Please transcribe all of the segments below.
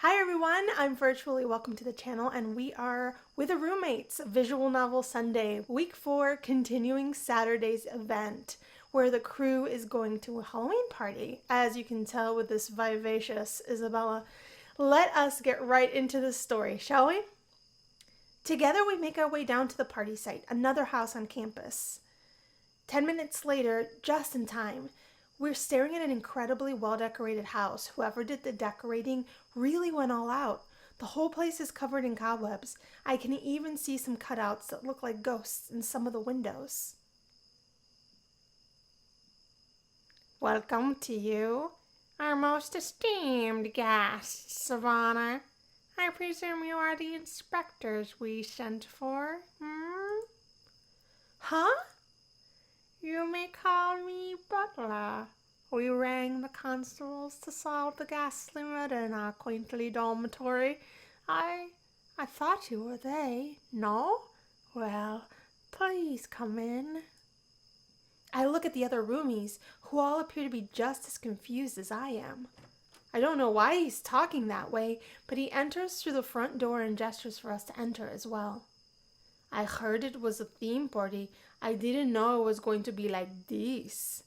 Hi everyone, I'm VirtuaLee. Welcome to the channel, and we are with a roommates visual novel Sunday, week 4, continuing Saturday's event, where the crew is going to a Halloween party, as you can tell with this vivacious Isabella. Let us get right into the story, shall we? Together we make our way down to the party site, another house on campus. 10 minutes later, just in time, we're staring at an incredibly well-decorated house. Whoever did the decorating really went all out. The whole place is covered in cobwebs. I can even see some cutouts that look like ghosts in some of the windows. Welcome to you, our most esteemed guests, Savannah. I presume you are the inspectors we sent for, Huh? You may call me Butler. We rang the constables to solve the ghastly murder in our quaintly dormitory. I thought you were they. No? Well, please come in. I look at the other roomies, who all appear to be just as confused as I am. I don't know why he's talking that way, but he enters through the front door and gestures for us to enter as well. I heard it was a theme party. I didn't know it was going to be like this.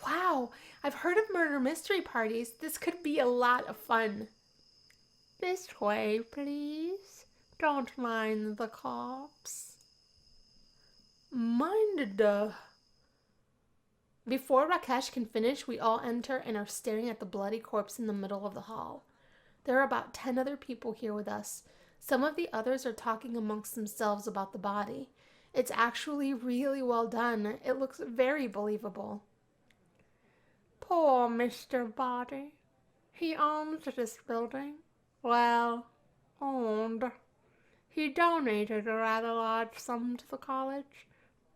Wow, I've heard of murder mystery parties. This could be a lot of fun. This way, please. Don't mind the cops. Minded. Before Rakesh can finish, we all enter and are staring at the bloody corpse in the middle of the hall. There are about 10 other people here with us. Some of the others are talking amongst themselves about the body. It's actually really well done. It looks very believable. Poor Mr. Body. He owns this building. Well, owned. He donated a rather large sum to the college,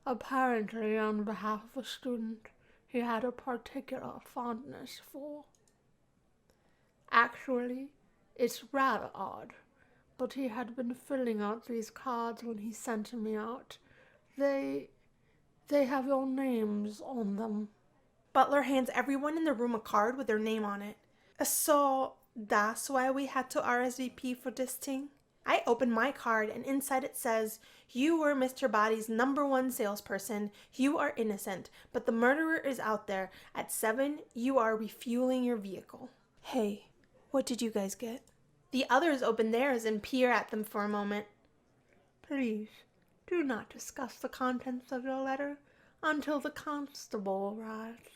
apparently on behalf of a student he had a particular fondness for. Actually, it's rather odd, but he had been filling out these cards when he sent me out. They have your names on them. Butler hands everyone in the room a card with their name on it. So, that's why we had to RSVP for this thing? I open my card and inside it says, you were Mr. Body's #1 salesperson. You are innocent, but the murderer is out there. At 7, you are refueling your vehicle. Hey, what did you guys get? The others open theirs and peer at them for a moment. Please, do not discuss the contents of your letter until the constable arrives.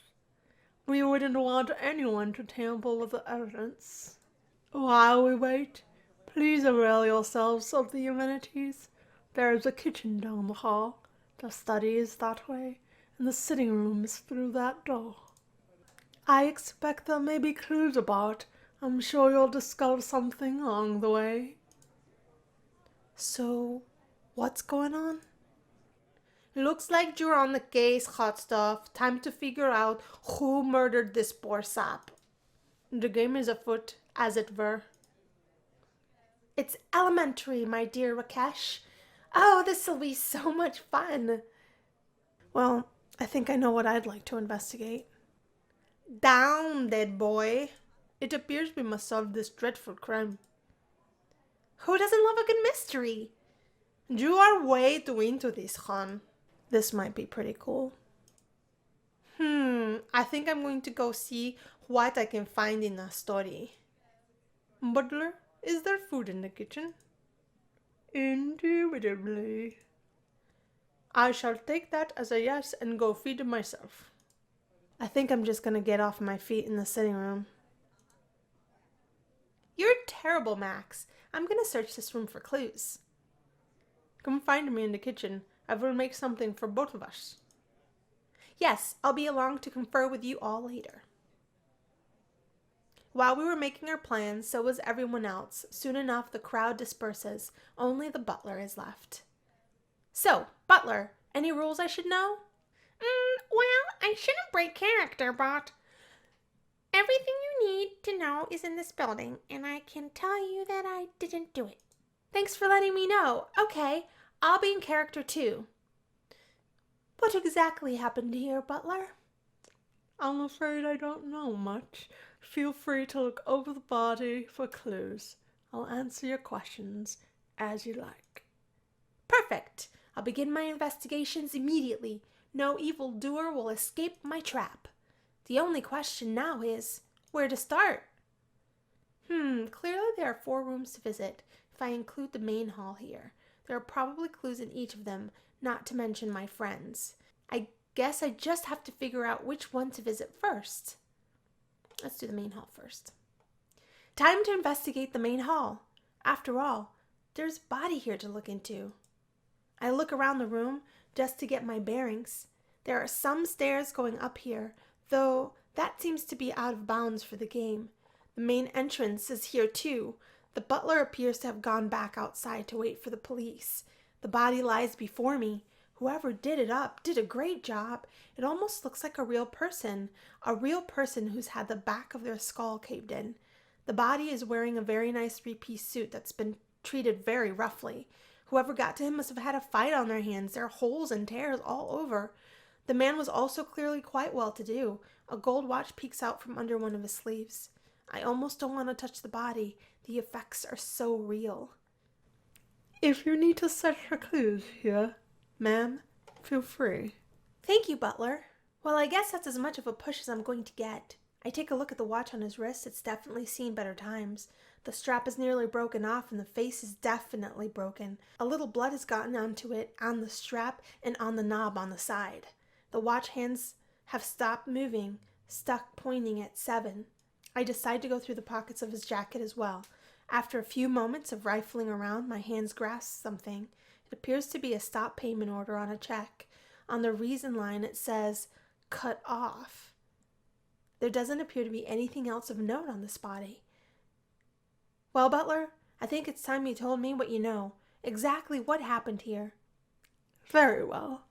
We wouldn't want anyone to tamper with the evidence. While we wait, please avail yourselves of the amenities. There is a kitchen down the hall, the study is that way, and the sitting room is through that door. I expect there may be clues about. I'm sure you'll discover something along the way. So, what's going on? Looks like you're on the case, hot stuff. Time to figure out who murdered this poor sap. The game is afoot, as it were. It's elementary, my dear Rakesh. Oh, this'll be so much fun. Well, I think I know what I'd like to investigate. Down, dead boy. It appears we must solve this dreadful crime. Who doesn't love a good mystery? You are way too into this, hon. This might be pretty cool. I think I'm going to go see what I can find in the story. Butler, is there food in the kitchen? Indubitably. I shall take that as a yes and go feed myself. I think I'm just gonna get off my feet in the sitting room. You're terrible, Max. I'm gonna search this room for clues. Come find me in the kitchen. I will make something for both of us. Yes, I'll be along to confer with you all later. While we were making our plans, so was everyone else. Soon enough, the crowd disperses. Only the butler is left. So, Butler, any rules I should know? Well, I shouldn't break character, but everything you need to know is in this building, and I can tell you that I didn't do it. Thanks for letting me know. Okay, I'll be in character too. What exactly happened here, Butler? I'm afraid I don't know much. Feel free to look over the body for clues. I'll answer your questions as you like. Perfect. I'll begin my investigations immediately. No evildoer will escape my trap. The only question now is, where to start? Clearly there are 4 rooms to visit, if I include the main hall here. There are probably clues in each of them, not to mention my friends. I guess I just have to figure out which one to visit first. Let's do the main hall first. Time to investigate the main hall. After all, there's a body here to look into. I look around the room just to get my bearings. There are some stairs going up here, though that seems to be out of bounds for the game. The main entrance is here too. The butler appears to have gone back outside to wait for the police. The body lies before me. Whoever did it up did a great job. It almost looks like a real person who's had the back of their skull caved in. The body is wearing a very nice 3-piece suit that's been treated very roughly. Whoever got to him must have had a fight on their hands. There are holes and tears all over. The man was also clearly quite well-to-do. A gold watch peeks out from under one of his sleeves. I almost don't want to touch the body. The effects are so real. If you need to search for clues here, ma'am, feel free. Thank you, Butler. Well, I guess that's as much of a push as I'm going to get. I take a look at the watch on his wrist. It's definitely seen better times. The strap is nearly broken off and the face is definitely broken. A little blood has gotten onto it, on the strap, and on the knob on the side. The watch hands have stopped moving, stuck pointing at 7. I decide to go through the pockets of his jacket as well. After a few moments of rifling around, my hands grasp something. It appears to be a stop payment order on a check. On the reason line it says, cut off. There doesn't appear to be anything else of note on this body. Well, Butler, I think it's time you told me what you know. Exactly what happened here. Very well.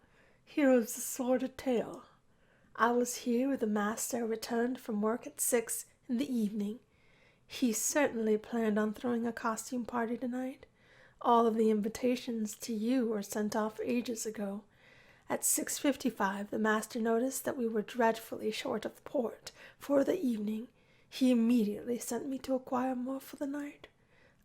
Here is the sordid tale. I was here when the master returned from work at 6 in the evening. He certainly planned on throwing a costume party tonight. All of the invitations to you were sent off ages ago. At 6:55, the master noticed that we were dreadfully short of port for the evening. He immediately sent me to acquire more for the night.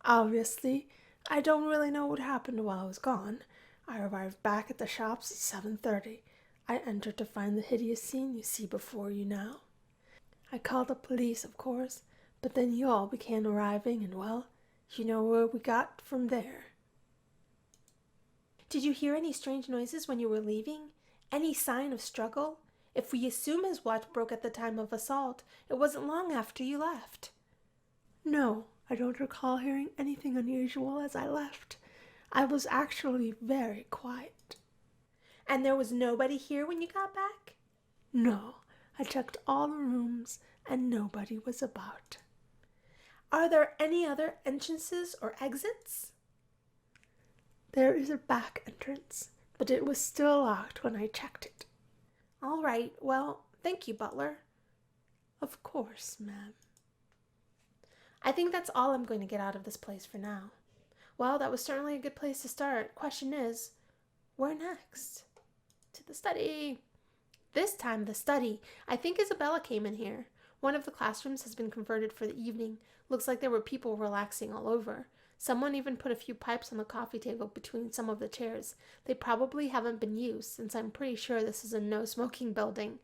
Obviously, I don't really know what happened while I was gone. I arrived back at the shops at 7:30. I entered to find the hideous scene you see before you now. I called the police, of course, but then you all began arriving, and well, you know where we got from there. Did you hear any strange noises when you were leaving? Any sign of struggle? If we assume his watch broke at the time of assault, it wasn't long after you left. No, I don't recall hearing anything unusual as I left. I was actually very quiet. And there was nobody here when you got back? No, I checked all the rooms and nobody was about. Are there any other entrances or exits? There is a back entrance, but it was still locked when I checked it. All right, well, thank you, Butler. Of course, ma'am. I think that's all I'm going to get out of this place for now. Well, that was certainly a good place to start. Question is, where next? To the study. This time, the study. I think Isabella came in here. One of the classrooms has been converted for the evening. Looks like there were people relaxing all over. Someone even put a few pipes on the coffee table between some of the chairs. They probably haven't been used, since I'm pretty sure this is a no-smoking building.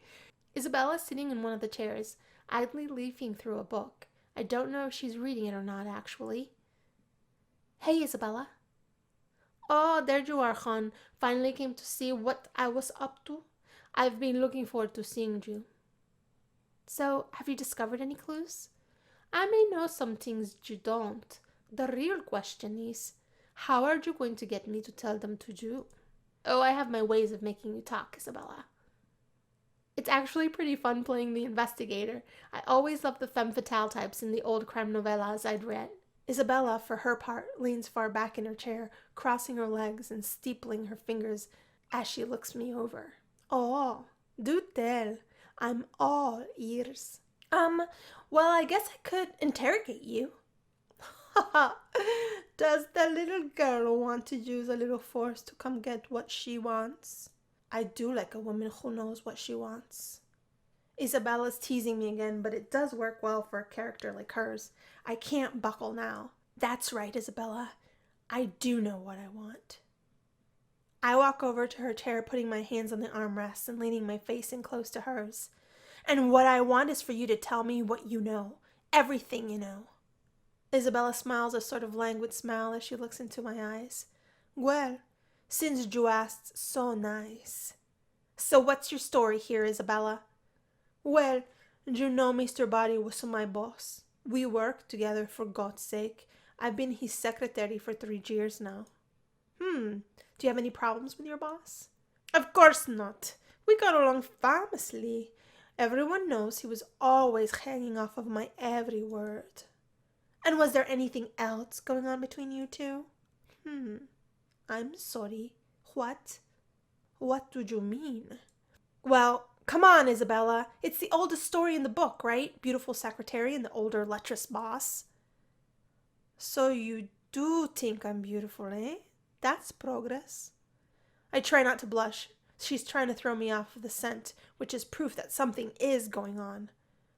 Isabella's sitting in one of the chairs, idly leafing through a book. I don't know if she's reading it or not, actually. Hey, Isabella. Oh, there you are, hon. Finally came to see what I was up to. I've been looking forward to seeing you. So, have you discovered any clues? I may know some things you don't. The real question is, how are you going to get me to tell them to you? Oh, I have my ways of making you talk, Isabella. It's actually pretty fun playing the investigator. I always loved the femme fatale types in the old crime novellas I'd read. Isabella, for her part, leans far back in her chair, crossing her legs and steepling her fingers as she looks me over. Oh, do tell. I'm all ears. Well, I guess I could interrogate you. Does the little girl want to use a little force to come get what she wants? I do like a woman who knows what she wants. Isabella's teasing me again, but it does work well for a character like hers. I can't buckle now. That's right, Isabella. I do know what I want. I walk over to her chair, putting my hands on the armrests and leaning my face in close to hers. And what I want is for you to tell me what you know. Everything you know. Isabella smiles a sort of languid smile as she looks into my eyes. Well, since you asked, so nice. So what's your story here, Isabella? Well, you know Mr. Body was my boss. We work together, for God's sake. I've been his secretary for 3 years now. Do you have any problems with your boss? Of course not. We got along famously. Everyone knows he was always hanging off of my every word. And was there anything else going on between you two? I'm sorry. What? What do you mean? Well, come on, Isabella. It's the oldest story in the book, right? Beautiful secretary and the older, lecherous boss. So you do think I'm beautiful, eh? That's progress. I try not to blush. She's trying to throw me off of the scent, which is proof that something is going on.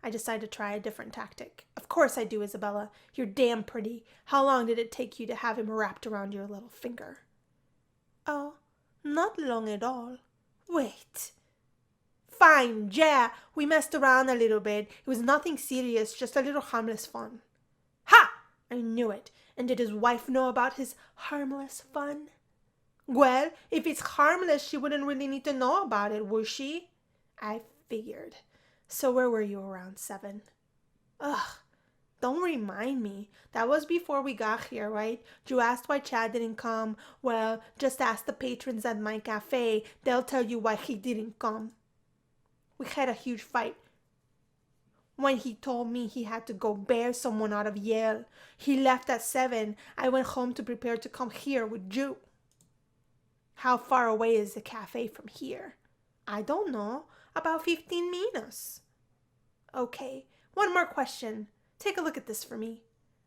I decide to try a different tactic. Of course I do, Isabella. You're damn pretty. How long did it take you to have him wrapped around your little finger? Oh, not long at all. Wait. Fine, yeah, we messed around a little bit. It was nothing serious, just a little harmless fun. Ha! I knew it. And did his wife know about his harmless fun? Well, if it's harmless, she wouldn't really need to know about it, would she? I figured. So where were you around 7? Ugh, don't remind me. That was before we got here, right? You asked why Chad didn't come. Well, just ask the patrons at my cafe. They'll tell you why he didn't come. We had a huge fight when he told me he had to go bear someone out of Yale. He left at 7. I went home to prepare to come here with you. How far away is the cafe from here? I don't know. About 15 minutes. Okay, one more question. Take a look at this for me.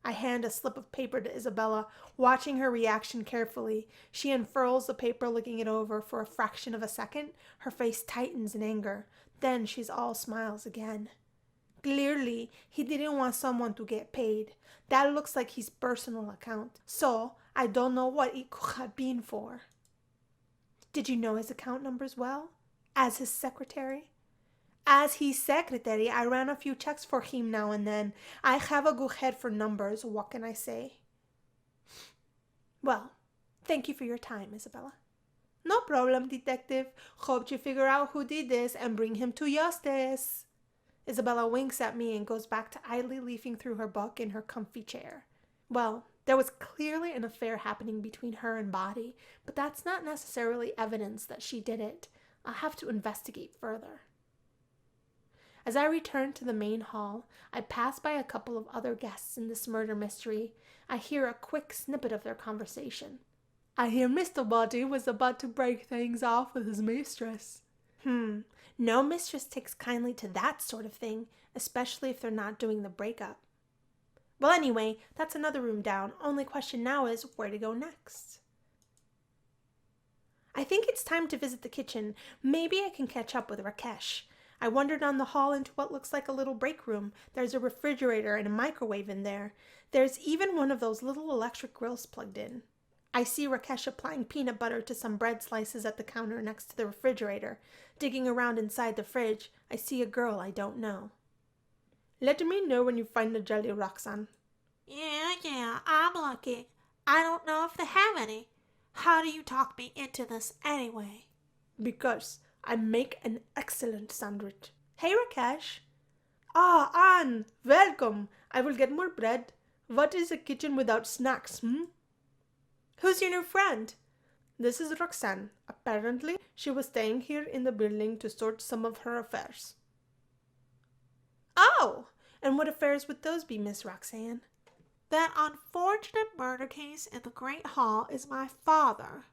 I hand a slip of paper to Isabella, watching her reaction carefully. She unfurls the paper, looking it over for a fraction of a second. Her face tightens in anger. Then she's all smiles again. Clearly, he didn't want someone to get paid. That looks like his personal account. So, I don't know what it could have been for. Did you know his account numbers well? As his secretary? As his secretary, I ran a few checks for him now and then. I have a good head for numbers, what can I say? Well, thank you for your time, Isabella. No problem, detective. Hope you figure out who did this and bring him to justice. Isabella winks at me and goes back to idly leafing through her book in her comfy chair. Well, there was clearly an affair happening between her and Body, but that's not necessarily evidence that she did it. I'll have to investigate further. As I return to the main hall, I pass by a couple of other guests in this murder mystery. I hear a quick snippet of their conversation. I hear Mr. Body was about to break things off with his mistress. No mistress takes kindly to that sort of thing, especially if they're not doing the breakup. Well, anyway, that's another room down. Only question now is where to go next. I think it's time to visit the kitchen. Maybe I can catch up with Rakesh. I wandered down the hall into what looks like a little break room. There's a refrigerator and a microwave in there. There's even one of those little electric grills plugged in. I see Rakesh applying peanut butter to some bread slices at the counter next to the refrigerator. Digging around inside the fridge, I see a girl I don't know. Let me know when you find the jelly, Roxanne. Yeah, I'm looking. I don't know if they have any. How do you talk me into this anyway? Because I make an excellent sandwich. Hey, Rakesh. Ah, Anne, welcome. I will get more bread. What is a kitchen without snacks, Who's your new friend? This is Roxanne. Apparently, she was staying here in the building to sort some of her affairs. Oh, and what affairs would those be, Miss Roxanne? That unfortunate murder case in the Great Hall is my father.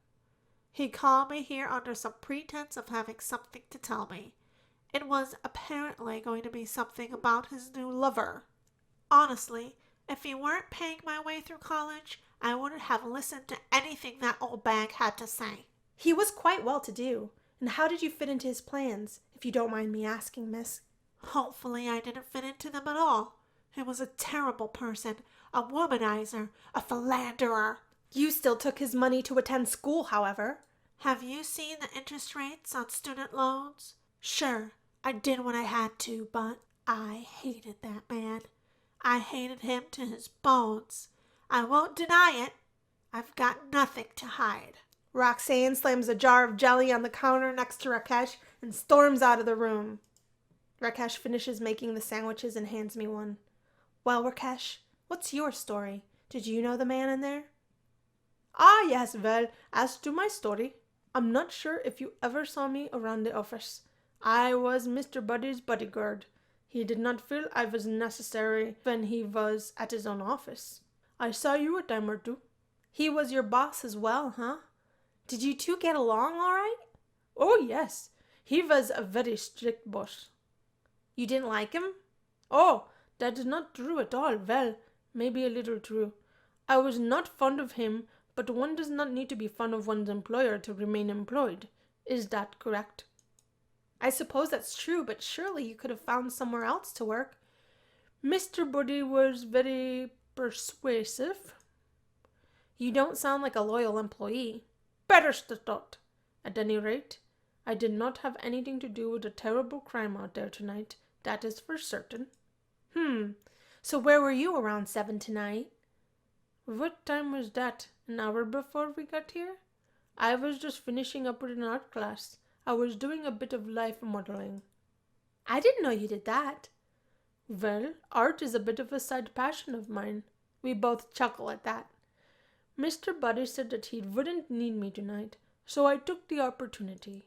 He called me here under some pretense of having something to tell me. It was apparently going to be something about his new lover. Honestly, if he weren't paying my way through college, I wouldn't have listened to anything that old bag had to say. He was quite well to do. And how did you fit into his plans, if you don't mind me asking, miss? Hopefully I didn't fit into them at all. He was a terrible person, a womanizer, a philanderer. You still took his money to attend school, however. Have you seen the interest rates on student loans? Sure, I did what I had to, but I hated that man. I hated him to his bones. I won't deny it. I've got nothing to hide. Roxanne slams a jar of jelly on the counter next to Rakesh and storms out of the room. Rakesh finishes making the sandwiches and hands me one. Well, Rakesh, what's your story? Did you know the man in there? Ah, yes, well, as to my story, I'm not sure if you ever saw me around the office. I was Mr. Buddy's bodyguard. He did not feel I was necessary when he was at his own office. I saw you a time or two. He was your boss as well, huh? Did you two get along all right? Oh, yes. He was a very strict boss. You didn't like him? Oh, that is not true at all. Well, maybe a little true. I was not fond of him, but one does not need to be fond of one's employer to remain employed. Is that correct? I suppose that's true, but surely you could have found somewhere else to work. Mr. Buddy was very persuasive. You don't sound like a loyal employee. Better thought. At any rate, I did not have anything to do with a terrible crime out there tonight. That is for certain. So where were you around 7 tonight? What time was that? An hour before we got here? I was just finishing up with an art class. I was doing a bit of life modeling. I didn't know you did that. Well, art is a bit of a side passion of mine. We both chuckle at that. Mr. Buddy said that he wouldn't need me tonight, so I took the opportunity.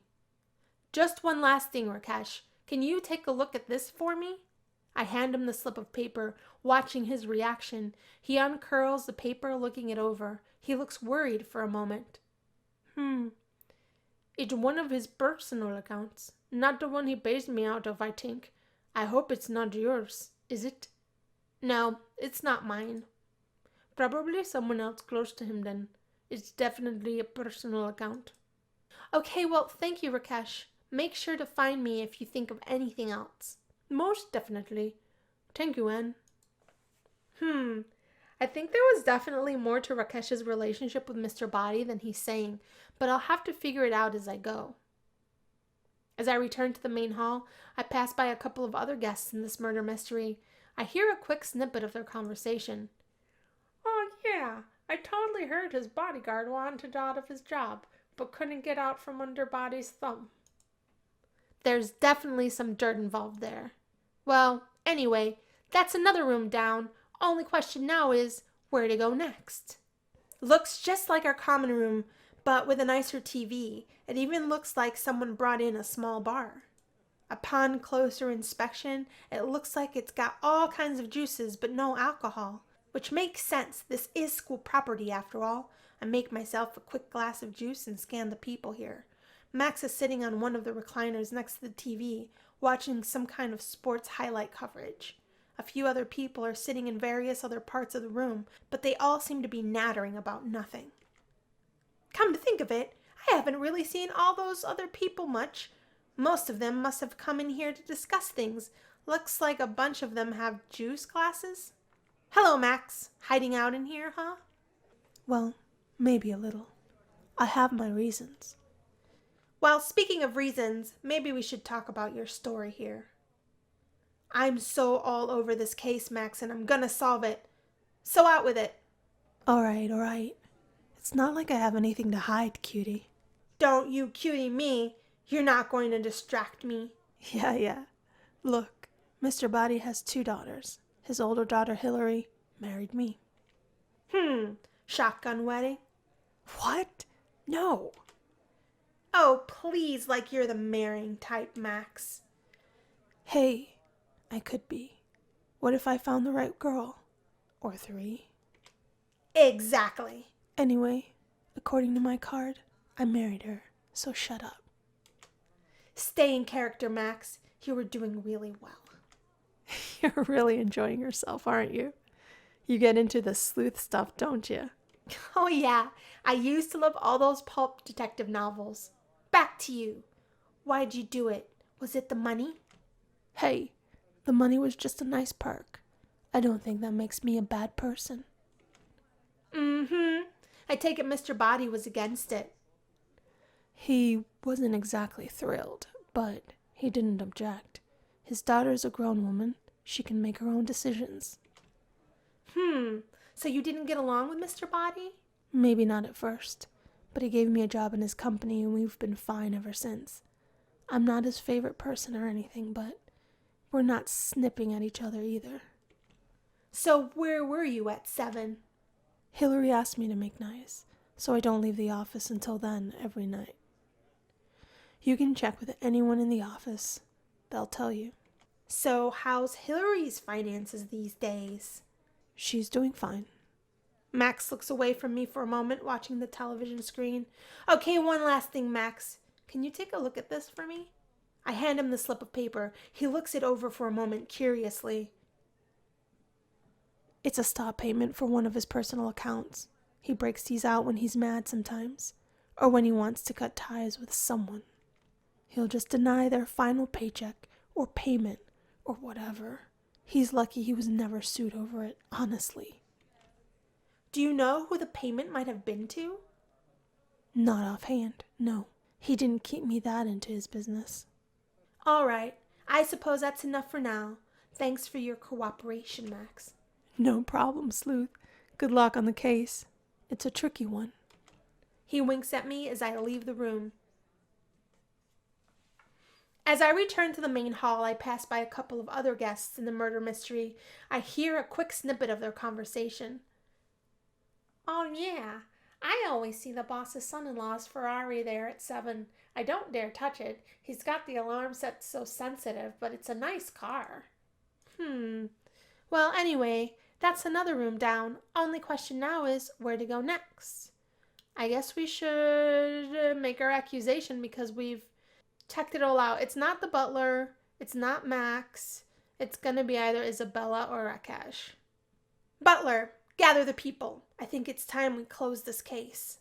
Just one last thing, Rakesh. Can you take a look at this for me? I hand him the slip of paper, watching his reaction. He uncurls the paper, looking it over. He looks worried for a moment. It's one of his personal accounts, not the one he pays me out of, I think. I hope it's not yours, is it? No, it's not mine. Probably someone else close to him then. It's definitely a personal account. Okay, well, thank you, Rakesh. Make sure to find me if you think of anything else. Most definitely. Thank you, Anne. I think there was definitely more to Rakesh's relationship with Mr. Body than he's saying, but I'll have to figure it out as I go. As I return to the main hall, I pass by a couple of other guests in this murder mystery. I hear a quick snippet of their conversation. Oh, yeah, I totally heard his bodyguard wanted out of his job, but couldn't get out from under Body's thumb. There's definitely some dirt involved there. Well, anyway, that's another room down. Only question now is, where to go next? Looks just like our common room, but with a nicer TV. It even looks like someone brought in a small bar. Upon closer inspection, it looks like it's got all kinds of juices, but no alcohol. Which makes sense. This is school property after all. I make myself a quick glass of juice and scan the people here. Max is sitting on one of the recliners next to the TV, watching some kind of sports highlight coverage. A few other people are sitting in various other parts of the room, but they all seem to be nattering about nothing. Come to think of it, I haven't really seen all those other people much. Most of them must have come in here to discuss things. Looks like a bunch of them have juice glasses. Hello, Max. Hiding out in here, huh? Well, maybe a little. I have my reasons. Well, speaking of reasons, maybe we should talk about your story here. I'm so all over this case, Max, and I'm gonna solve it. So out with it. All right. It's not like I have anything to hide, cutie. Don't you cutie me. You're not going to distract me. Yeah. Look, Mr. Body has 2 daughters. His older daughter, Hillary, married me. Shotgun wedding? What? No. Oh, please, like you're the marrying type, Max. Hey, I could be. What if I found the right girl? Or 3? Exactly. Anyway, according to my card, I married her, so shut up. Stay in character, Max. You were doing really well. You're really enjoying yourself, aren't you? You get into the sleuth stuff, don't you? Oh, yeah. I used to love all those pulp detective novels. Back to you. Why'd you do it? Was it the money? Hey, The money was just a nice perk. I don't think that makes me a bad person. I take it Mr. Body was against it. He wasn't exactly thrilled, but he didn't object. His daughter's a grown woman. She can make her own decisions. So you didn't get along with Mr. Body? Maybe not at first, but he gave me a job in his company and we've been fine ever since. I'm not his favorite person or anything, but we're not snipping at each other either. So where were you at 7? Hillary asked me to make nice, so I don't leave the office until then every night. You can check with anyone in the office. They'll tell you. So how's Hillary's finances these days? She's doing fine. Max looks away from me for a moment, watching the television screen. Okay, one last thing, Max. Can you take a look at this for me? I hand him the slip of paper. He looks it over for a moment, curiously. It's a stop payment for one of his personal accounts. He breaks these out when he's mad sometimes, or when he wants to cut ties with someone. He'll just deny their final paycheck or payment or whatever. He's lucky he was never sued over it, honestly. Do you know who the payment might have been to? Not offhand, no. He didn't keep me that into his business. All right. I suppose that's enough for now. Thanks for your cooperation, Max. No problem, Sleuth. Good luck on the case. It's a tricky one. He winks at me as I leave the room. As I return to the main hall, I pass by a couple of other guests in the murder mystery. I hear a quick snippet of their conversation. Oh, yeah. I always see the boss's son-in-law's Ferrari there at 7. I don't dare touch it. He's got the alarm set so sensitive, but it's a nice car. Well, anyway, that's another room down. Only question now is where to go next. I guess we should make our accusation because we've checked it all out. It's not the butler. It's not Max. It's going to be either Isabella or Rakesh. Butler, gather the people. I think it's time we close this case.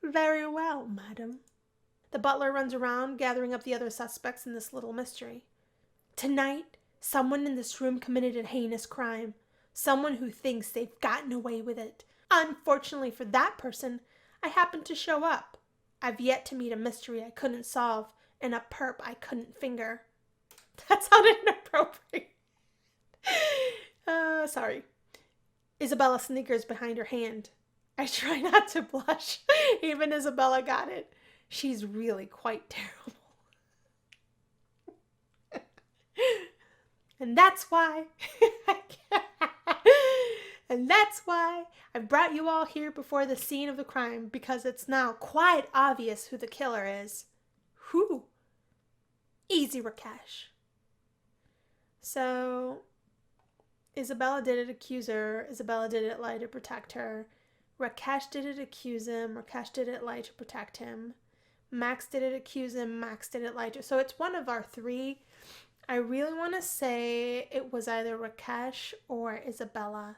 Very well, madam. The butler runs around, gathering up the other suspects in this little mystery. Tonight, someone in this room committed a heinous crime. Someone who thinks they've gotten away with it. Unfortunately for that person, I happened to show up. I've yet to meet a mystery I couldn't solve and a perp I couldn't finger. That sounded inappropriate. Sorry. Isabella snickers behind her hand. I try not to blush. Even Isabella got it. She's really quite terrible. And that's why I've brought you all here before the scene of the crime, because it's now quite obvious who the killer is. Who? Easy, Rakesh. So, Isabella did it accuse her. Isabella did it lie to protect her. Rakesh did it accuse him. Rakesh did it lie to protect him. Max did it accuse him. Max did it lie to. So it's one of our three. I really want to say it was either Rakesh or Isabella.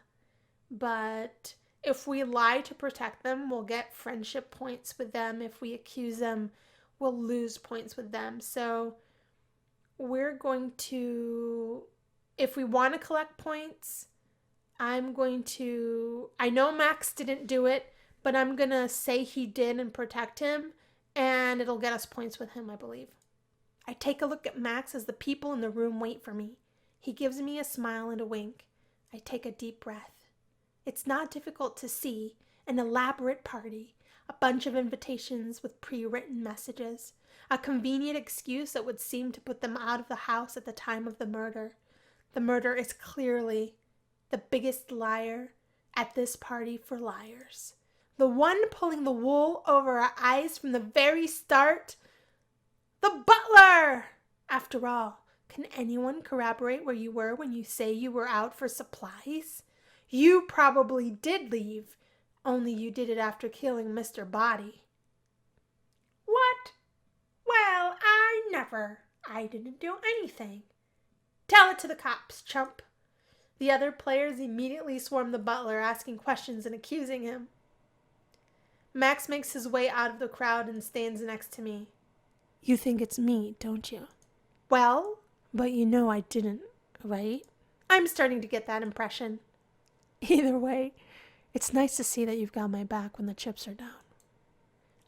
But if we lie to protect them, we'll get friendship points with them. If we accuse them, we'll lose points with them. So we're going to, if we want to collect points, I know Max didn't do it, but I'm going to say he did and protect him, and it'll get us points with him, I believe. I take a look at Max as the people in the room wait for me. He gives me a smile and a wink. I take a deep breath. It's not difficult to see an elaborate party, a bunch of invitations with pre-written messages, a convenient excuse that would seem to put them out of the house at the time of the murder. The murder is clearly the biggest liar at this party for liars. The one pulling the wool over our eyes from the very start. The butler! After all, can anyone corroborate where you were when you say you were out for supplies? You probably did leave, only you did it after killing Mr. Body. What? Well, I never. I didn't do anything. Tell it to the cops, chump. The other players immediately swarm the butler, asking questions and accusing him. Max makes his way out of the crowd and stands next to me. You think it's me, don't you? Well? But you know I didn't. right? I'm starting to get that impression. Either way, it's nice to see that you've got my back when the chips are down.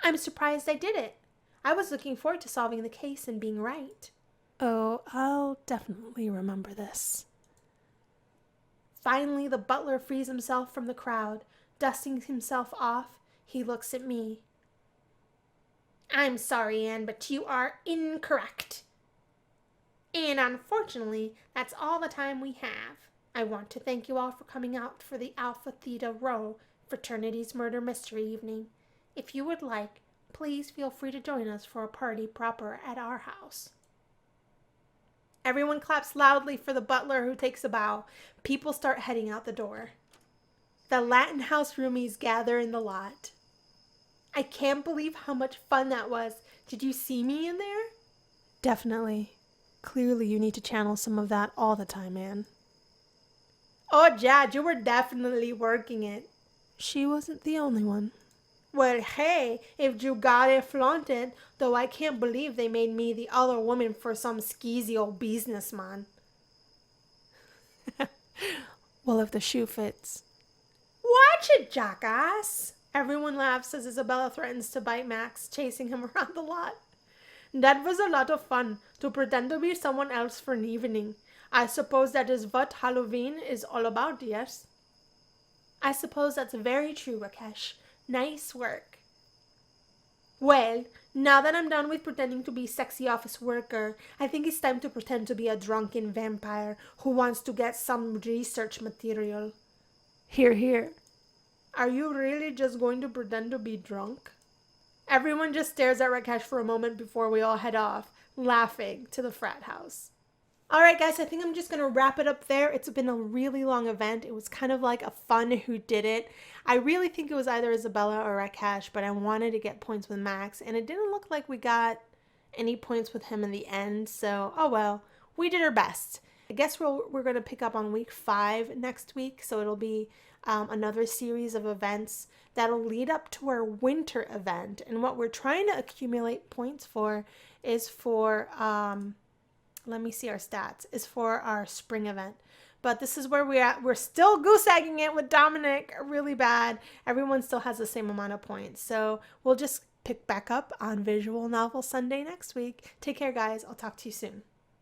I'm surprised I did it. I was looking forward to solving the case and being right. Oh, I'll definitely remember this. Finally, the butler frees himself from the crowd. Dusting himself off, he looks at me. I'm sorry, Anne, but you are incorrect. And unfortunately, that's all the time we have. I want to thank you all for coming out for the Alpha Theta Rho Fraternity's Murder Mystery Evening. If you would like, please feel free to join us for a party proper at our house. Everyone claps loudly for the butler, who takes a bow. People start heading out the door. The Latin House roomies gather in the lot. I can't believe how much fun that was. Did you see me in there? Definitely. Clearly you need to channel some of that all the time, Anne. Oh, Jad, you were definitely working it. She wasn't the only one. Well, hey, if you got it flaunted, though I can't believe they made me the other woman for some skeezy old businessman. Well, if the shoe fits. Watch it, jackass! Everyone laughs as Isabella threatens to bite Max, chasing him around the lot. That was a lot of fun, to pretend to be someone else for an evening. I suppose that is what Halloween is all about, yes? I suppose that's very true, Rakesh. Nice work. Well, now that I'm done with pretending to be sexy office worker, I think it's time to pretend to be a drunken vampire who wants to get some research material. Hear, hear. Are you really just going to pretend to be drunk? Everyone just stares at Rakesh for a moment before we all head off, laughing, to the frat house. All right, guys, I think I'm just going to wrap it up there. It's been a really long event. It was kind of like a fun whodunit. I really think it was either Isabella or Rakesh, but I wanted to get points with Max, and it didn't look like we got any points with him in the end, so oh well. We did our best. I guess we're going to pick up on week 5 next week, so it'll be another series of events that'll lead up to our winter event. And what we're trying to accumulate points for is for... let me see our stats, is for our spring event. But this is where we're at. We're still goose-egging it with Dominic really bad. Everyone still has the same amount of points. So we'll just pick back up on Visual Novel Sunday next week. Take care, guys. I'll talk to you soon.